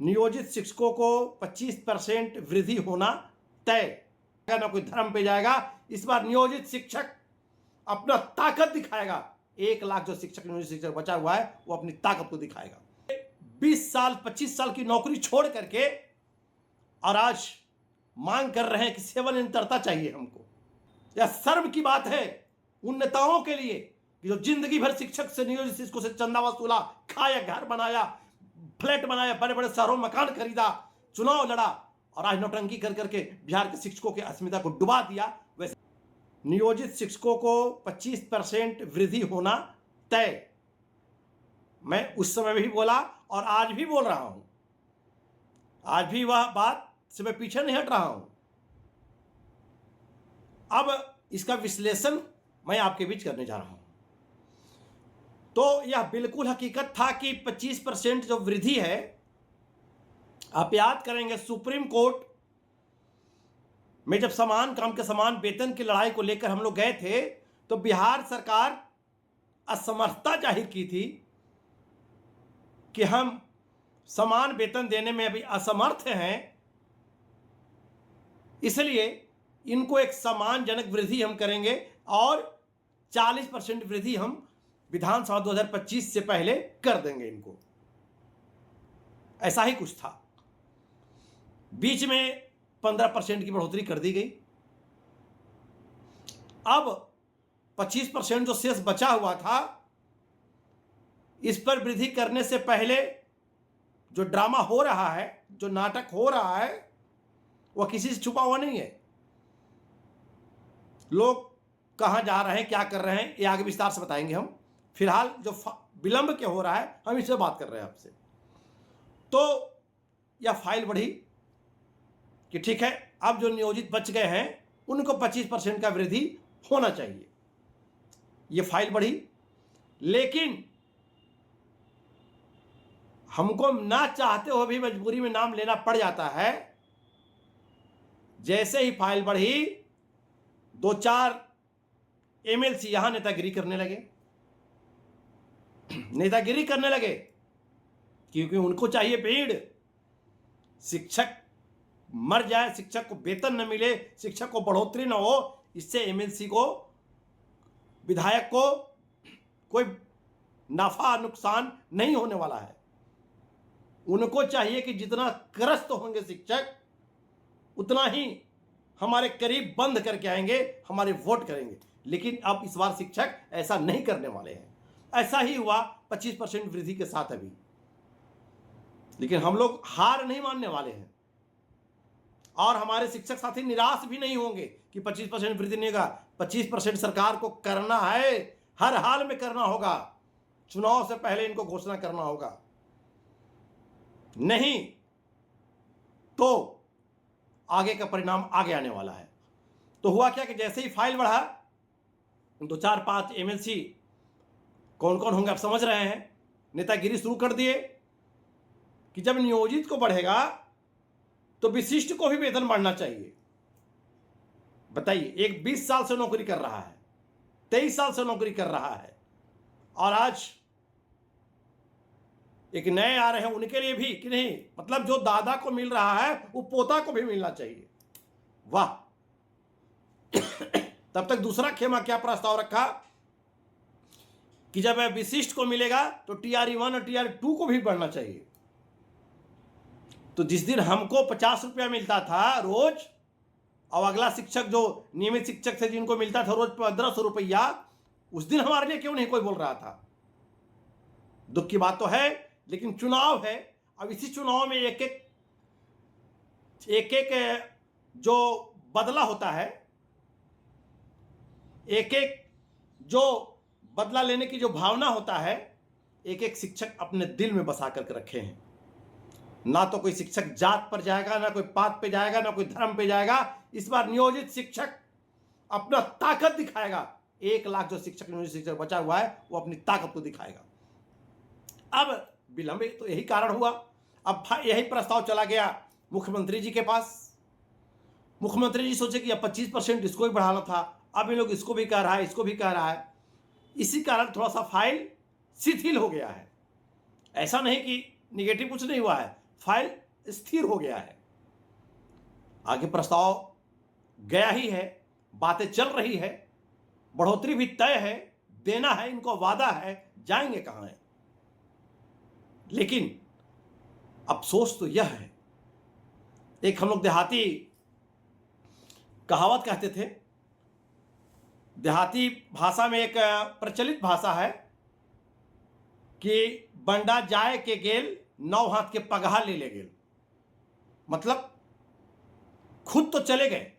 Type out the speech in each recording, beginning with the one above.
नियोजित शिक्षकों को 25% वृद्धि होना तय। ना कोई धर्म पे जाएगा। इस बार नियोजित शिक्षक अपना ताकत दिखाएगा। 1 लाख जो शिक्षक नियोजित शिक्षक बचा हुआ है वो अपनी ताकत को दिखाएगा। 20 साल 25 साल की नौकरी छोड़ करके और आज मांग कर रहे हैं कि सेवानिरंतरता चाहिए हमको। यह शर्म की बात है उन नेताओं के लिए कि जो जिंदगी भर शिक्षक से नियोजित शिक्षकों से चंदा वसूला, खाया, घर बनाया, फ्लैट बनाया, बड़े बड़े शहरों में मकान खरीदा, चुनाव लड़ा और आज नौटंकी कर करके बिहार के शिक्षकों की अस्मिता को डुबा दिया। वैसे नियोजित शिक्षकों को 25% वृद्धि होना तय। मैं उस समय भी बोला और आज भी बोल रहा हूं। आज भी वह बात से मैं पीछे नहीं हट रहा हूं। अब इसका विश्लेषण मैं आपके बीच करने जा रहा हूं। तो यह बिल्कुल हकीकत था कि 25% जो वृद्धि है, आप याद करेंगे सुप्रीम कोर्ट में जब समान काम के समान वेतन की लड़ाई को लेकर हम लोग गए थे तो बिहार सरकार असमर्थता जाहिर की थी कि हम समान वेतन देने में अभी असमर्थ हैं, इसलिए इनको एक सम्मानजनक वृद्धि हम करेंगे और 40% वृद्धि हम विधानसभा 2025 से पहले कर देंगे इनको। ऐसा ही कुछ था। बीच में 15% की बढ़ोतरी कर दी गई। अब 25% जो शेष बचा हुआ था, इस पर वृद्धि करने से पहले जो ड्रामा हो रहा है, जो नाटक हो रहा है, वह किसी से छुपा हुआ नहीं है। लोग कहां जा रहे हैं, क्या कर रहे हैं, ये आगे विस्तार से बताएंगे हम। फिलहाल जो विलंब क्या हो रहा है, हम इससे बात कर रहे हैं आपसे। तो यह फाइल बढ़ी कि ठीक है, अब जो नियोजित बच गए हैं उनको 25% का वृद्धि होना चाहिए। यह फाइल बढ़ी, लेकिन हमको ना चाहते हुए भी मजबूरी में नाम लेना पड़ जाता है। जैसे ही फाइल बढ़ी, 2-4 एमएलसी यहां नेतागिरी करने लगे। नेतागिरी करने लगे क्योंकि उनको चाहिए भीड़। शिक्षक मर जाए, शिक्षक को वेतन न मिले, शिक्षक को बढ़ोतरी न हो, इससे एमएलसी को, विधायक को कोई नफा नुकसान नहीं होने वाला है। उनको चाहिए कि जितना ग्रस्त होंगे शिक्षक, उतना ही हमारे करीब बंद करके आएंगे, हमारे वोट करेंगे। लेकिन अब इस बार शिक्षक ऐसा नहीं करने वाले हैं। ऐसा ही हुआ 25% वृद्धि के साथ अभी। लेकिन हम लोग हार नहीं मानने वाले हैं और हमारे शिक्षक साथी निराश भी नहीं होंगे कि 25% वृद्धि नहीं होगा। 25% सरकार को करना है, हर हाल में करना होगा। चुनाव से पहले इनको घोषणा करना होगा, नहीं तो आगे का परिणाम आगे आने वाला है। तो हुआ क्या कि जैसे ही फाइल बढ़ा, 2-4-5 एमएलसी कौन कौन होंगे आप समझ रहे हैं, नेतागिरी शुरू कर दिए कि जब नियोजित को बढ़ेगा तो विशिष्ट को भी वेतन बढ़ना चाहिए। बताइए, एक 20 साल से नौकरी कर रहा है, 23 साल से नौकरी कर रहा है, और आज एक नए आ रहे हैं उनके लिए भी कि नहीं, मतलब जो दादा को मिल रहा है वो पोता को भी मिलना चाहिए। वाह। तब तक दूसरा खेमा क्या प्रस्ताव रखा कि जब विशिष्ट को मिलेगा तो TRE1 और TRE2 को भी बढ़ना चाहिए। तो जिस दिन हमको 50 रुपया मिलता था रोज, और अगला शिक्षक जो नियमित शिक्षक थे जिनको मिलता था रोज 1500 रुपया, उस दिन हमारे लिए क्यों नहीं कोई बोल रहा था। दुख की बात तो है, लेकिन चुनाव है। अब इसी चुनाव में एक एक जो बदला होता है, एक एक जो बदला लेने की जो भावना होता है, एक एक शिक्षक अपने दिल में बसा करके रखे हैं। ना तो कोई शिक्षक जात पर जाएगा, ना कोई पात पे जाएगा, ना कोई धर्म पे जाएगा। इस बार नियोजित शिक्षक अपना ताकत दिखाएगा। 1 लाख जो शिक्षक नियोजित शिक्षक बचा हुआ है वो अपनी ताकत को दिखाएगा। अब विलंब तो यही कारण हुआ। अब यही प्रस्ताव चला गया मुख्यमंत्री जी के पास। मुख्यमंत्री जी सोचे कि अब 25% इसको भी बढ़ाना था, अब ये लोग इसको भी कह रहा है, इसको भी कह रहा है। इसी कारण थोड़ा सा फाइल शिथिल हो गया है। ऐसा नहीं कि निगेटिव कुछ नहीं हुआ है, फाइल स्थिर हो गया है, आगे प्रस्ताव गया ही है, बातें चल रही है, बढ़ोतरी भी तय है, देना है, इनको वादा है, जाएंगे कहां है। लेकिन अफसोस तो यह है, एक हम लोग देहाती कहावत कहते थे, देहाती भाषा में एक प्रचलित भाषा है कि बंडा जाए के गेल 9 हाथ के पगहा ले ले गेल। मतलब खुद तो चले गए,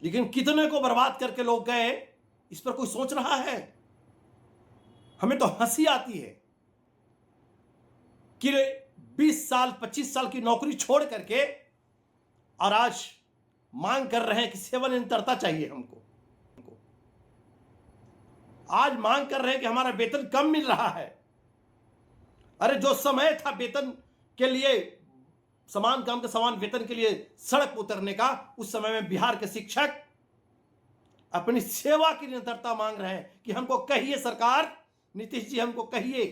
लेकिन कितने को बर्बाद करके लोग गए, इस पर कोई सोच रहा है? हमें तो हंसी आती है कि 20 साल 25 साल की नौकरी छोड़ करके और आज मांग कर रहे हैं कि सेवानिरंतरता चाहिए हमको। आज मांग कर रहे हैं कि हमारा वेतन कम मिल रहा है। अरे जो समय था वेतन के लिए, समान काम के समान वेतन के लिए सड़क पर उतरने का, उस समय में बिहार के शिक्षक अपनी सेवा की निरंतरता मांग रहे हैं कि हमको कहिए सरकार, नीतीश जी हमको कहिए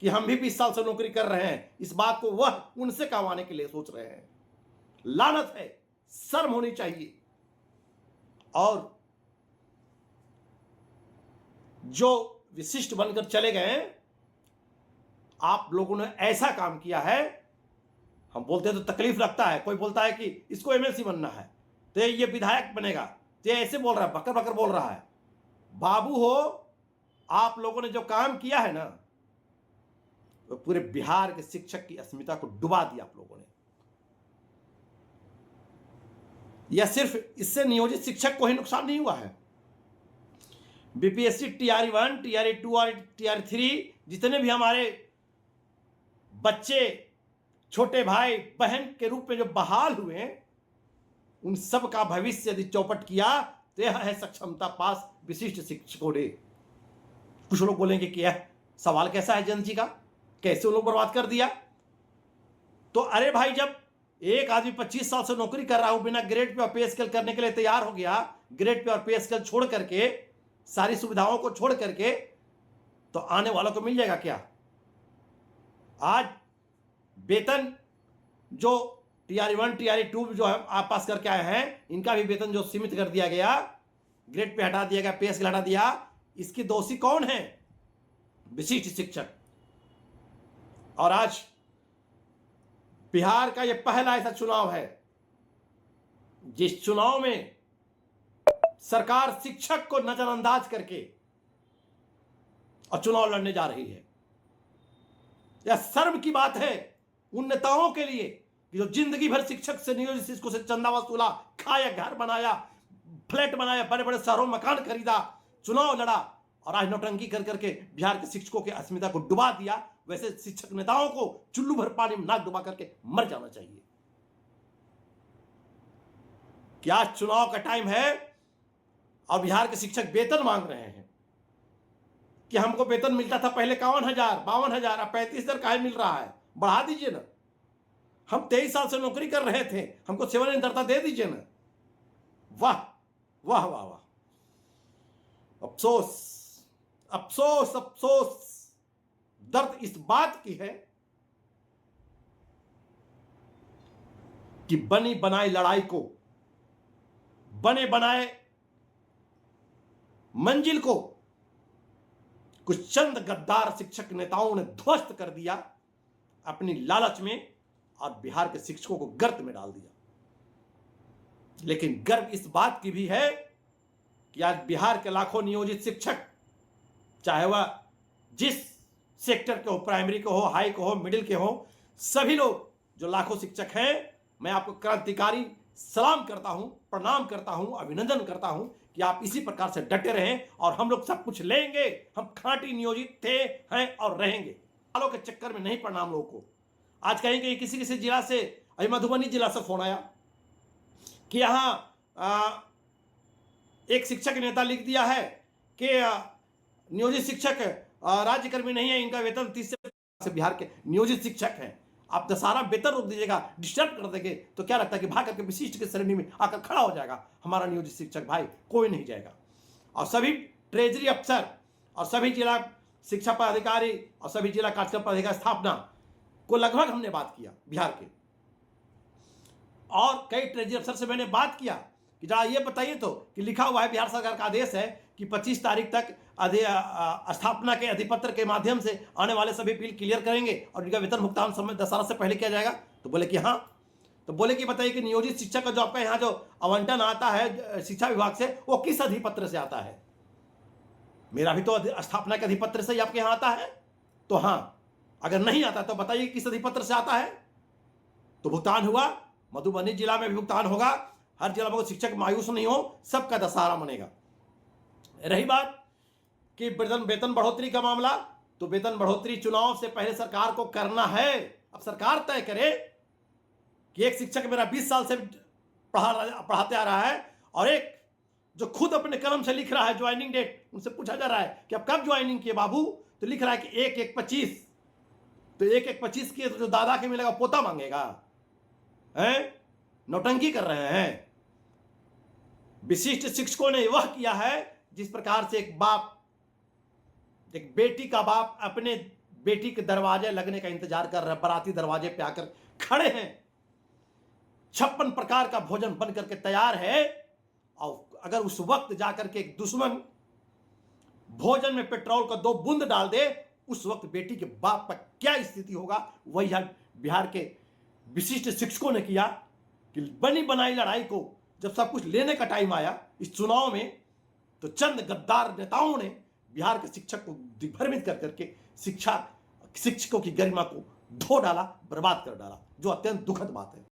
कि हम भी 20 साल से नौकरी कर रहे हैं। इस बात को वह उनसे कमाने के लिए सोच रहे हैं। लानत है, शर्म होनी चाहिए। और जो विशिष्ट बनकर चले गए, आप लोगों ने ऐसा काम किया है, हम बोलते हैं तो तकलीफ लगता है। कोई बोलता है कि इसको एमएलसी बनना है तो ये विधायक बनेगा, तो ये ऐसे बोल रहा है, बकर बकर बोल रहा है। बाबू हो, आप लोगों ने जो काम किया है ना, तो पूरे बिहार के शिक्षक की अस्मिता को डुबा दिया आप लोगों ने। यह सिर्फ इससे नियोजित शिक्षक को ही नुकसान नहीं हुआ है, बीपीएससी टीआरई 1, टीआरई 2 और टीआरई 3 जितने भी हमारे बच्चे, छोटे भाई बहन के रूप में जो बहाल हुए, उन सब का भविष्य यदि चौपट किया तो यह है सक्षमता पास विशिष्ट शिक्षकों ने। कुछ लोग बोलेंगे कि यह सवाल कैसा है जयंत जी का, कैसे उन लोग बर्बाद कर दिया? तो अरे भाई, जब एक आदमी 25 साल से नौकरी कर रहा हूं, बिना ग्रेड पे और पे स्केल करने के लिए तैयार हो गया, ग्रेड पे और पे स्केल छोड़ करके, सारी सुविधाओं को छोड़ करके, तो आने वालों को मिल जाएगा क्या? आज वेतन जो टीआरई 1 टीआरई 2 जो आप पास करके आए हैं, इनका भी वेतन जो सीमित कर दिया गया, ग्रेड पे हटा दिया गया, पे स्केल हटा दिया, इसकी दोषी कौन है? विशिष्ट शिक्षक। और आज बिहार का यह पहला ऐसा चुनाव है जिस चुनाव में सरकार शिक्षक को नजरअंदाज करके और चुनाव लड़ने जा रही है। यह शर्म की बात है उन नेताओं के लिए कि जो जिंदगी भर शिक्षक से नियोजित शिक्षकों से चंदा वसूला, खाया, घर बनाया, फ्लैट बनाया, बड़े बड़े शहरों में मकान खरीदा, चुनाव लड़ा, और आज नौटंकी कर करके बिहार के शिक्षकों की अस्मिता को डुबा दिया। वैसे शिक्षक नेताओं को चुल्लू भर पानी में नाक डुबा करके मर जाना चाहिए। क्या चुनाव का टाइम है और बिहार के शिक्षक वेतन मांग रहे हैं कि हमको वेतन मिलता था पहले 51,000 52,000, अब 35,000 काहे मिल रहा है? बढ़ा दीजिए ना। हम 23 साल से नौकरी कर रहे थे, हमको सेवानिरंतरता दे दीजिए ना। वाह वाह वाह वाह। अफसोस अफसोस अफसोस। दर्द इस बात की है कि बनी बनाई लड़ाई को, बने बनाए मंजिल को कुछ चंद गद्दार शिक्षक नेताओं ने ध्वस्त कर दिया अपनी लालच में, और बिहार के शिक्षकों को गर्त में डाल दिया। लेकिन गर्व इस बात की भी है कि आज बिहार के लाखों नियोजित शिक्षक, चाहे वह जिस सेक्टर के हो, प्राइमरी के हो, हाई के हो, मिडिल के हो, सभी लोग जो लाखों शिक्षक हैं, मैं आपको क्रांतिकारी सलाम करता हूं, प्रणाम करता हूं, अभिनंदन करता हूं कि आप इसी प्रकार से डटे रहें और हम लोग सब कुछ लेंगे। हम खांटी नियोजित थे, हैं और रहेंगे। सालों के चक्कर में नहीं पड़ना हम लोगों को। आज कहेंगे किसी किसी जिला से, अभी मधुबनी जिला से फोन आया कि यहां एक शिक्षक नेता लिख दिया है कि नियोजित शिक्षक राज्यकर्मी नहीं है, इनका वेतन 30 से बिहार के नियोजित शिक्षक हैं। आप दशहरा वेतन रोक दीजिएगा, डिस्टर्ब कर देंगे, तो क्या लगता है कि भाग करके विशिष्ट की श्रेणी में आकर खड़ा हो जाएगा हमारा नियोजित शिक्षक? भाई कोई नहीं जाएगा। और सभी ट्रेजरी अफसर और सभी जिला शिक्षा पदाधिकारी और सभी जिला कार्यक्रम पदाधिकारी स्थापना को लगभग हमने बात किया बिहार के, और कई ट्रेजरी अफसर से मैंने बात किया कि जरा ये बताइए तो कि लिखा हुआ है बिहार सरकार का आदेश है कि 25 तारीख तक स्थापना के अधिपत्र के माध्यम से आने वाले सभी बिल क्लियर करेंगे और इनका वेतन भुगतान समय दशहरा से पहले किया जाएगा। तो बोले कि हाँ। तो बोले कि बताइए कि नियोजित शिक्षक का जो आपका यहाँ जो आवंटन आता है शिक्षा विभाग से, वो किस अधिपत्र से आता है? मेरा भी तो स्थापना के अधिपत्र से ही आपके यहाँ आता है। तो हाँ, अगर नहीं आता तो बताइए किस अधिपत्र से आता है। तो भुगतान हुआ, मधुबनी जिला में भी भुगतान होगा, हर जिला में शिक्षक मायूस नहीं हो, सबका दशहरा मनेगा। रही बात कि वेतन बढ़ोतरी का मामला, तो वेतन बढ़ोतरी चुनाव से पहले सरकार को करना है। अब सरकार तय करे कि एक शिक्षक मेरा 20 साल से पढ़ाते आ रहा है और एक जो खुद अपने कलम से लिख रहा है ज्वाइनिंग डेट, उनसे पूछा जा रहा है कि अब कब ज्वाइनिंग किए बाबू, तो लिख रहा है कि 1/1/25। तो 1/1/25 की तो जो दादा के मिलेगा पोता मांगेगा, हैं? नौटंकी कर रहे हैं। विशिष्ट शिक्षकों ने वह किया है जिस प्रकार से एक बाप, एक बेटी का बाप अपने बेटी के दरवाजे लगने का इंतजार कर रहा है, बाराती दरवाजे पे आकर खड़े हैं, 56 प्रकार का भोजन बन करके तैयार है, और अगर उस वक्त जाकर के एक दुश्मन भोजन में पेट्रोल का 2 बूंद डाल दे, उस वक्त बेटी के बाप पर क्या स्थिति होगा, वही बिहार के विशिष्ट शिक्षकों ने किया कि बनी बनाई लड़ाई को जब सब कुछ लेने का टाइम आया इस चुनाव में, तो चंद गद्दार नेताओं ने बिहार के शिक्षक को दिग्भ्रमित कर करके शिक्षकों की गरिमा को धो डाला, बर्बाद कर डाला, जो अत्यंत दुखद बात है।